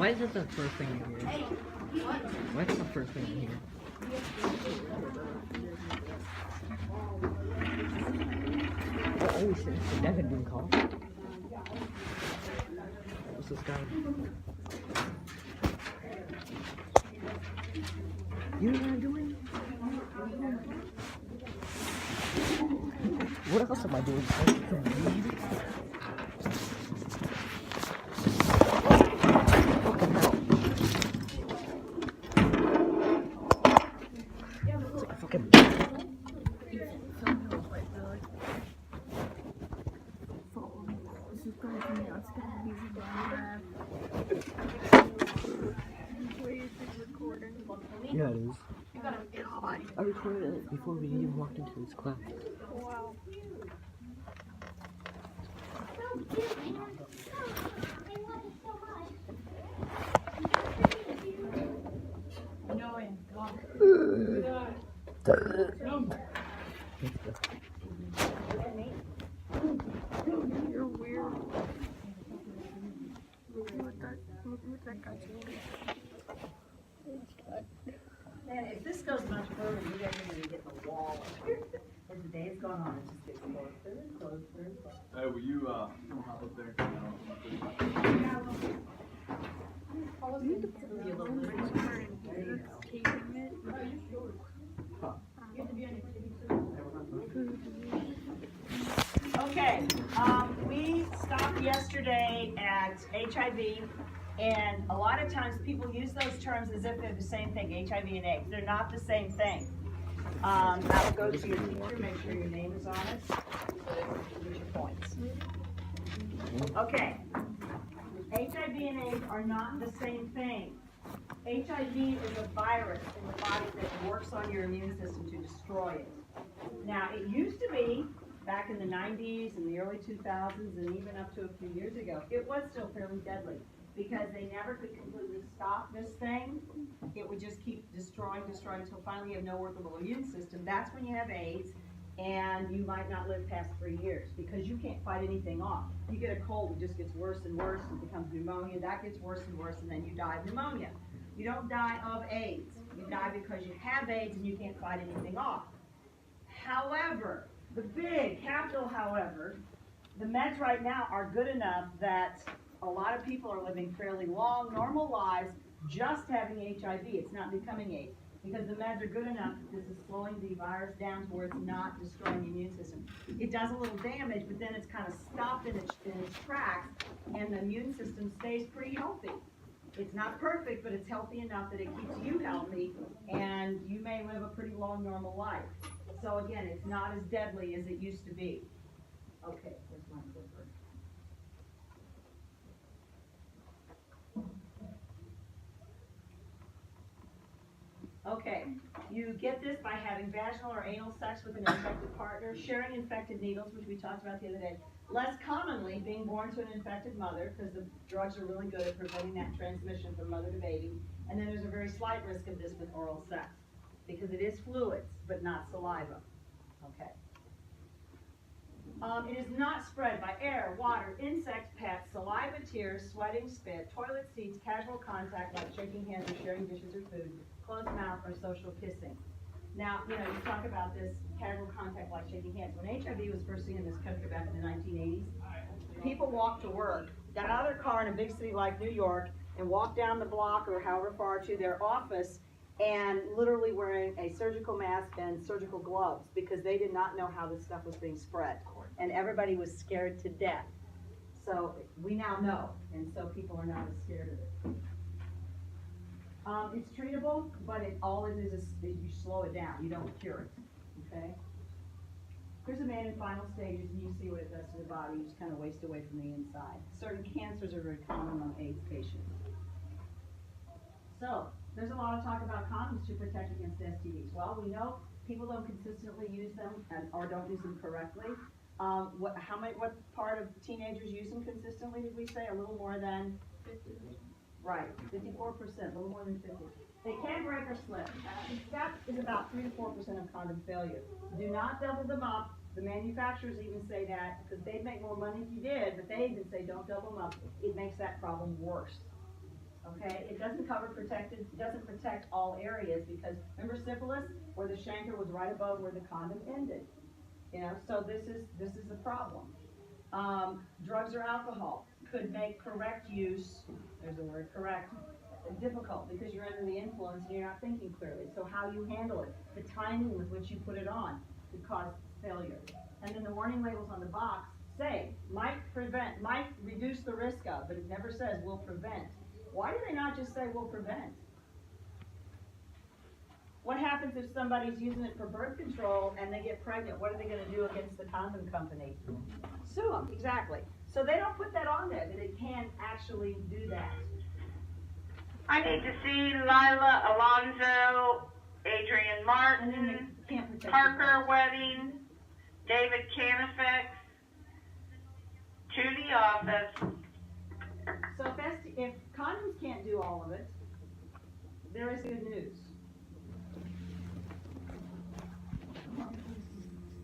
Why is it the first thing you hear? Why is it the first thing you hear? Oh shit, that had been called. What's this guy? You know what I'm doing? What else am I doing? Fucking hell. It's like a fucking... Yeah, it is. God, I recorded it before we even walked into this class. Wow. You're weird. Look what that guy's doing. Man, if this goes much further, you guys are gonna get the wall up here. As the days go on, it just gets closer and closer and closer. Hey, will you come hop up there? Okay, we stopped yesterday at HIV, and a lot of times people use those terms as if they're the same thing, HIV and AIDS. They're not the same thing. I will go to your teacher, make sure your name is on it, so that you get your points. Okay, HIV and AIDS are not the same thing. HIV is a virus in the body that works on your immune system to destroy it. Now, it used to be, back in the 90s and the early 2000s and even up to a few years ago, it was still fairly deadly because they never could completely stop this thing. It would just keep destroying until finally you have no workable immune system. That's when you have AIDS, and you might not live past 3 years because you can't fight anything off. You get a cold, it just gets worse and worse and becomes pneumonia. That gets worse and worse, and then you die of pneumonia. You don't die of AIDS. You die because you have AIDS and you can't fight anything off. However, the big capital however, the meds right now are good enough that a lot of people are living fairly long, normal lives just having HIV. It's not becoming AIDS because the meds are good enough that this is slowing the virus down to where it's not destroying the immune system. It does a little damage, but then it's kind of stopped in its tracks, and the immune system stays pretty healthy. It's not perfect, but it's healthy enough that it keeps you healthy, and you may live a pretty long, normal life. So again, it's not as deadly as it used to be. Okay, here's my clipper. Okay, you get this by having vaginal or anal sex with an infected partner, sharing infected needles, which we talked about the other day. Less commonly, being born to an infected mother, because the drugs are really good at preventing that transmission from mother to baby. And then there's a very slight risk of this with oral sex, because it is fluids, but not saliva. Okay. It is not spread by air, water, insects, pets, saliva, tears, sweating, spit, toilet seats, casual contact like shaking hands or sharing dishes or food, closed mouth, or social kissing. Now, you talk about this casual contact like shaking hands. When HIV was first seen in this country back in the 1980s, people walked to work, got out of their car in a big city like New York, and walked down the block or however far to their office, and literally wearing a surgical mask and surgical gloves because they did not know how this stuff was being spread. And everybody was scared to death. So we now know, and so people are not as scared of it. It's treatable, but all it is you slow it down. You don't cure it, okay? Here's a man in final stages, and you see what it does to the body. You just kind of waste away from the inside. Certain cancers are very common among AIDS patients. So, there's a lot of talk about condoms to protect against STDs. Well, we know people don't consistently use them or don't use them correctly. What part of teenagers use them consistently, did we say? A little more than 50? Right, 54%, a little more than 50. They can break or slip. That is about 3 to 4% of condom failure. Do not double them up. The manufacturers even say that because they'd make more money if you did, but they even say don't double them up. It makes that problem worse. okay? It doesn't it doesn't protect all areas, because remember syphilis, where the chancre was right above where the condom ended? You know, so this is the problem. Drugs or alcohol could make correct use, there's the word correct, difficult, because you're under the influence and you're not thinking clearly. So how you handle it, the timing with which you put it on could cause failure. And then the warning labels on the box say, might reduce the risk of, but it never says will prevent. Why do they not just say will prevent? What happens if somebody's using it for birth control and they get pregnant? What are they gonna do against the condom company? Sue them, exactly. So they don't put that on there, that it can actually do that. I need to see Lila Alonso, Adrian And then Martin, they can't protect Parker the Wedding, David Canifex, to the office. So if condoms can't do all of it, there is good news.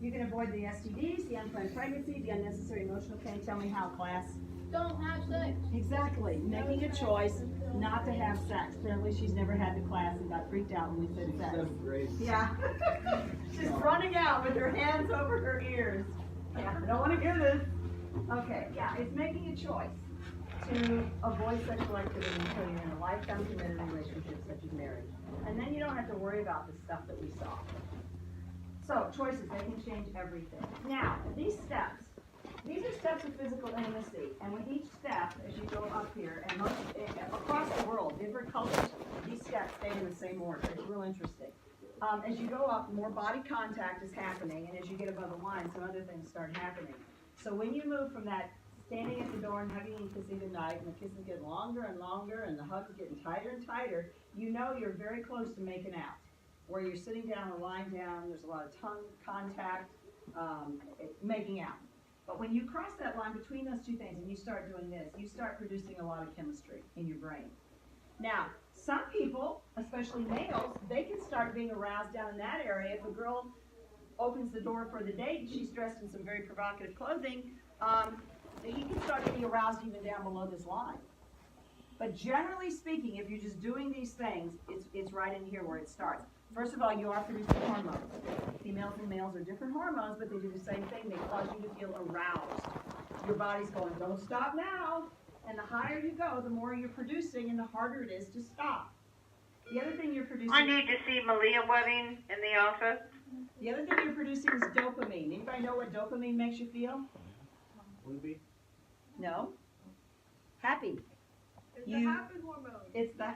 You can avoid the STDs, the unplanned pregnancy, the unnecessary emotional pain. Tell me how, class? Don't have sex. Exactly. Making a choice not to have sex. Apparently she's never had the class and got freaked out when we said sex. 7th grade. Yeah. She's running out with her hands over her ears. Yeah, I don't want to hear this. Okay, yeah, it's making a choice to avoid sexual activity until you're in a lifetime committed relationship such as marriage. And then you don't have to worry about the stuff that we saw. So, choices, they can change everything. Now, these are steps of physical intimacy, and with each step, as you go up here, and across the world, different cultures, these steps stay in the same order. It's real interesting. As you go up, more body contact is happening, and as you get above the line, some other things start happening. So when you move from that standing at the door and hugging and kissing goodnight, and the kisses get longer and longer, and the hugs getting tighter and tighter, you know you're very close to making out. Where you're sitting down or lying down, there's a lot of tongue contact, making out. But when you cross that line between those two things and you start doing this, you start producing a lot of chemistry in your brain. Now, some people, especially males, they can start being aroused down in that area. If a girl opens the door for the date and she's dressed in some very provocative clothing, he can start getting aroused even down below this line. But generally speaking, if you're just doing these things, it's right in here where it starts. First of all, you are producing hormones. Females and males are different hormones, but they do the same thing. They cause you to feel aroused. Your body's going, don't stop now. And the higher you go, the more you're producing, and the harder it is to stop. The other thing you're producing... I need to see Malia Wedding in the office. The other thing you're producing is dopamine. Anybody know what dopamine makes you feel? Loopy? No? Happy. It's a happy hormone. It's a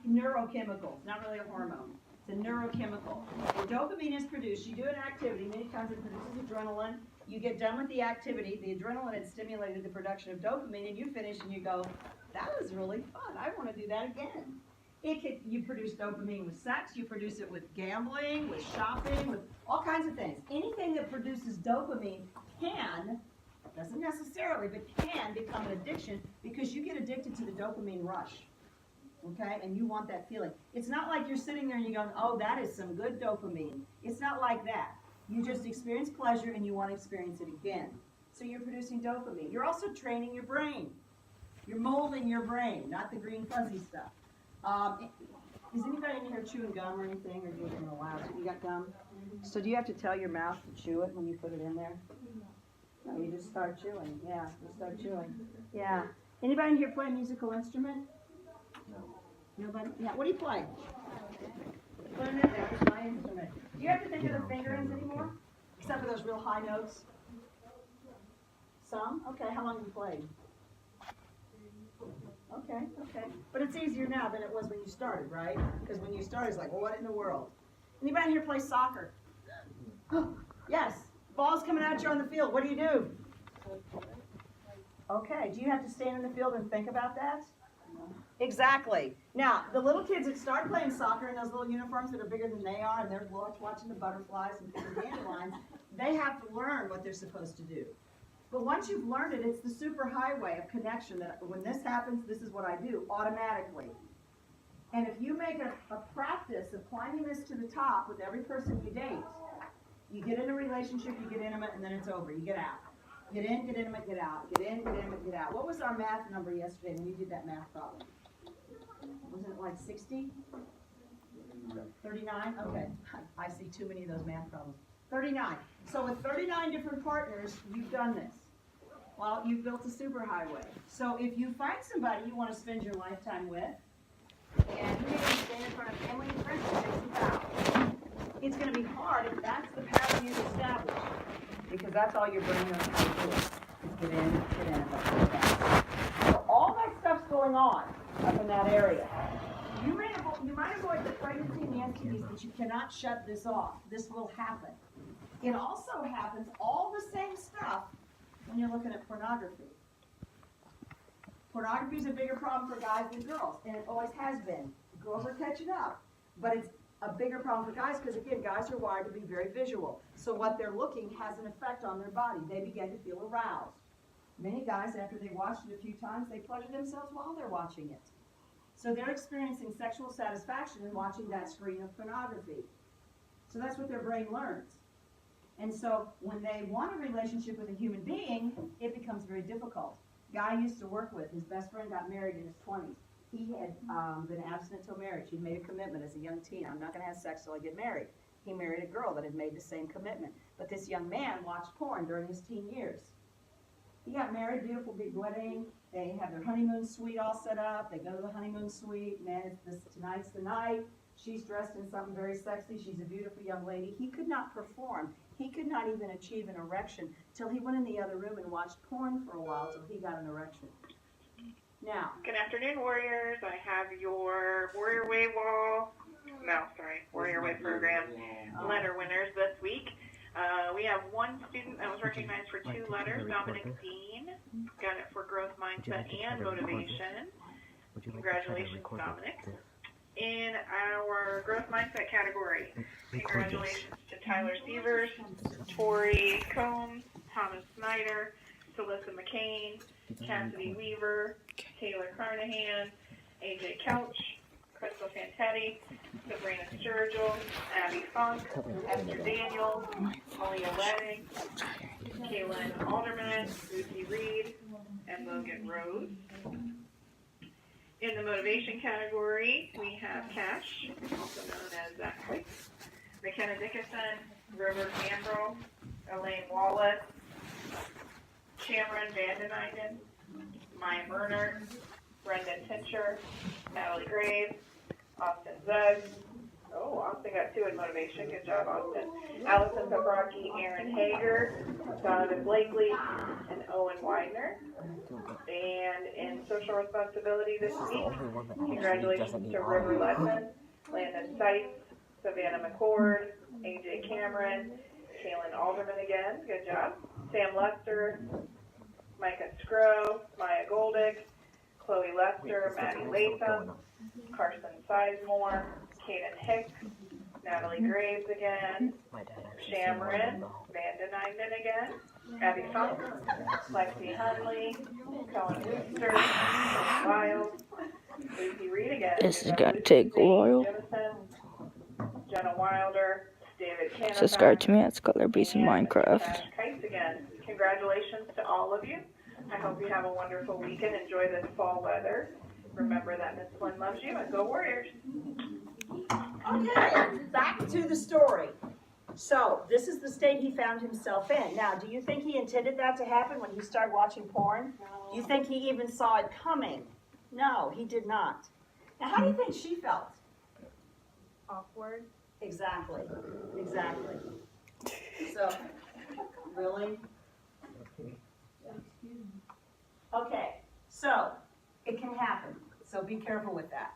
neurochemical. It's not really a hormone. It's a neurochemical. When dopamine is produced, you do an activity, many times it produces adrenaline. You get done with the activity, the adrenaline had stimulated the production of dopamine, and you finish and you go, that was really fun. I want to do that again. You produce dopamine with sex, you produce it with gambling, with shopping, with all kinds of things. Anything that produces dopamine doesn't necessarily, but can become an addiction because you get addicted to the dopamine rush. Okay, and you want that feeling. It's not like you're sitting there and you're going, oh, that is some good dopamine. It's not like that. You just experience pleasure and you want to experience it again. So you're producing dopamine. You're also training your brain. You're molding your brain, not the green fuzzy stuff. Is anybody in here chewing gum or anything, or are you allowed to? You got gum? So do you have to tell your mouth to chew it when you put it in there? No, you just start chewing. Yeah, you start chewing. Yeah. Anybody in here play a musical instrument? Nobody? Yeah, what do you play? Put it in there, it's my instrument. Do you have to think of the fingerings anymore? Except for those real high notes? Some? Okay, how long have you played? Okay. But it's easier now than it was when you started, right? Because when you started, it's like, well, what in the world? Anybody in here play soccer? Yes. Ball's coming at you on the field. What do you do? Okay, do you have to stand in the field and think about that? Exactly. Now, the little kids that start playing soccer in those little uniforms that are bigger than they are, and they're watching the butterflies and the dandelions, they have to learn what they're supposed to do. But once you've learned it, it's the super highway of connection that when this happens, this is what I do, automatically. And if you make a practice of climbing this to the top with every person you date, you get in a relationship, you get intimate, and then it's over. You get out. Get in, get intimate, get out. Get in, get intimate, get out. What was our math number yesterday when you did that math problem? wasn't it like 60? 39, okay. I see too many of those math problems. 39. So with 39 different partners, you've done this. Well, you've built a superhighway. So if you find somebody you want to spend your lifetime with, and you maybe stand in front of family and friends and take some vows, it's going to be hard if that's the pattern you've established, because that's all your brain knows how to do is get in, get out. So all that stuff's going on up in that area. You might avoid the pregnancy and the STDs, but you cannot shut this off. This will happen. It also happens, all the same stuff, when you're looking at pornography. Pornography is a bigger problem for guys than girls, and it always has been. Girls are catching up, but it's a bigger problem for guys because, again, guys are wired to be very visual. So what they're looking has an effect on their body. They begin to feel aroused. Many guys, after they watched it a few times, they pleasure themselves while they're watching it. So they're experiencing sexual satisfaction in watching that screen of pornography. So that's what their brain learns. And so when they want a relationship with a human being, it becomes very difficult. Guy I used to work with, his best friend got married in his 20s. He had been abstinent till marriage. He'd made a commitment as a young teen. I'm not going to have sex till I get married. He married a girl that had made the same commitment. But this young man watched porn during his teen years. He got married, beautiful big wedding. They have their honeymoon suite all set up. They go to the honeymoon suite. Man, tonight's the night. She's dressed in something very sexy. She's a beautiful young lady. He could not perform. He could not even achieve an erection till he went in the other room and watched porn for a while till he got an erection. Now. Good afternoon, Warriors. I have your Warrior Way program letter winners this week. We have one student that was recognized for 2 letters, Dominic Dean. Got it for growth mindset and motivation. Congratulations, Dominic. In our growth mindset category, congratulations to Tyler Sievers, Tori Combs, Thomas Snyder, Celissa McCain, Cassidy Weaver, Taylor Carnahan, AJ Couch, Crystal Fantetti, Sabrina Sturgill, Abby Funk, Esther Daniels, Malia Wedding, Kaylin Alderman, Lucy Reed, and Logan Rose. In the motivation category, we have Cash, also known as Zachary, McKenna Dickinson, River Gambrel, Elaine Wallace, Cameron Vandeneyden, Maya Bernard, Brendan Tincher, Natalie Graves, Austin Zugg. Oh, Austin got 2 in motivation. Good job, Austin. Allison Pabrocki, Aaron Hager, Donovan Blakely, and Owen Widener. And in social responsibility this week, congratulations to River Ledman, Landon Seitz, Savannah McCord, AJ Cameron, Kaylin Alderman again. Good job. Sam Lester, Micah Scrow, Maya Goldick, Chloe Lester, Maddie Latham, Carson Sizemore, Kaden Hicks, Natalie Graves again, Shamron Vandeneyden again, Abby Funk, Lexi Hunley, Cohen Wooster, Wiles, Lucy Reed again. This is gonna take a while. Jenna Wilder, David Canada. Subscribe to me at Scholar Beast in Minecraft. Kites again. Congratulations to all of you. I hope you have a wonderful weekend. Enjoy this fall weather. Remember that Miss Flynn loves you, and go Warriors. Okay, back to the story. So, this is the state he found himself in. Now, do you think he intended that to happen when he started watching porn? Do you think he even saw it coming? No, he did not. Now, how do you think she felt? Awkward. Exactly. Exactly. So, really? Okay, so, it can happen. So be careful with that.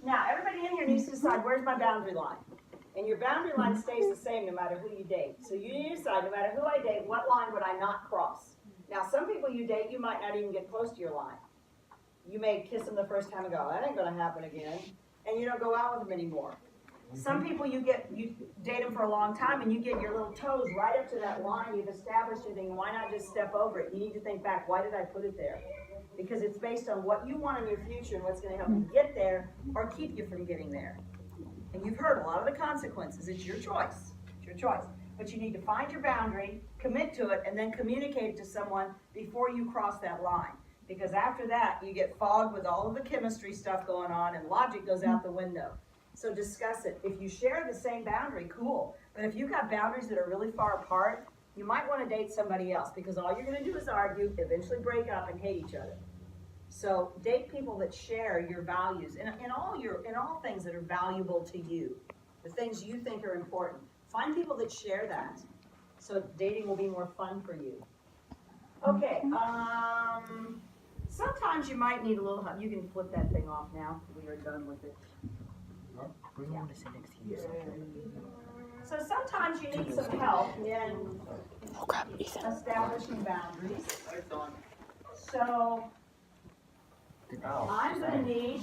Now, everybody in here needs to decide, where's my boundary line? And your boundary line stays the same no matter who you date. So you need to decide, no matter who I date, what line would I not cross? Now, some people you date, you might not even get close to your line. You may kiss them the first time and go, that ain't going to happen again. And you don't go out with them anymore. Some people you date them for a long time and you get your little toes right up to that line. You've established your thing. Why not just step over it? You need to think back, why did I put it there? Because it's based on what you want in your future and what's going to help you get there or keep you from getting there. And you've heard a lot of the consequences. It's your choice. It's your choice. But you need to find your boundary, commit to it, and then communicate it to someone before you cross that line. Because after that, you get fogged with all of the chemistry stuff going on and logic goes out the window. So discuss it. If you share the same boundary, cool. But if you've got boundaries that are really far apart, you might want to date somebody else because all you're going to do is argue, eventually break up and hate each other. So date people that share your values in all things that are valuable to you, the things you think are important. Find people that share that. So dating will be more fun for you. Okay, sometimes you might need a little help. You can flip that thing off now. We are done with it. We want to sit next to you. So sometimes you need some help in Oh crap, Ethan. establishing boundaries. So I'm gonna need